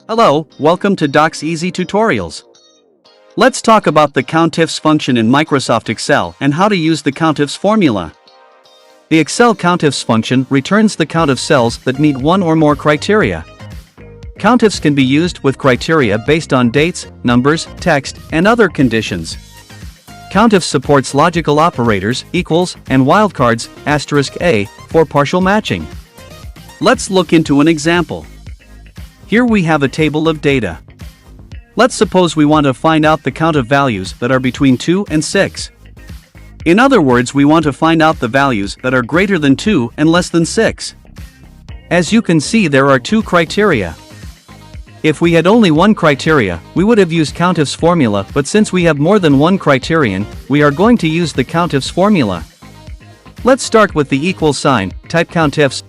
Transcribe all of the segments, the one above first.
Hello, welcome to DocsEazy tutorials. Let's talk about the COUNTIFS function in Microsoft Excel and how to use the COUNTIFS formula. The Excel COUNTIFS function returns the count of cells that meet one or more criteria. COUNTIFS can be used with criteria based on dates, numbers, text, and other conditions. COUNTIFS supports logical operators, equals, and wildcards, *A, for partial matching. Let's look into an example. Here we have a table of data. Let's suppose we want to find out the count of values that are between 2 and 6. In other words, we want to find out the values that are greater than 2 and less than 6. As you can see, there are two criteria. If we had only one criteria, we would have used COUNTIFS formula, but since we have more than one criterion, we are going to use the COUNTIFS formula. Let's start with the equal sign, type COUNTIFS.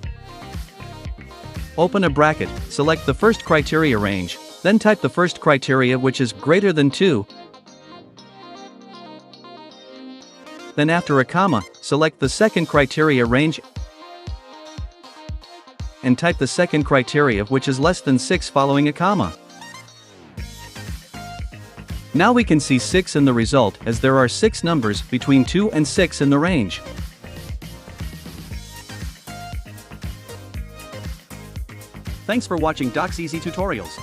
Open a bracket, select the first criteria range, then type the first criteria which is greater than 2. Then after a comma, select the second criteria range and type the second criteria which is less than 6 following a comma. Now we can see 6 in the result as there are 6 numbers between 2 and 6 in the range. Thanks for watching DocsEazy tutorials.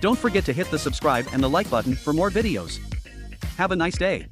Don't forget to hit the subscribe and the like button for more videos. Have a nice day.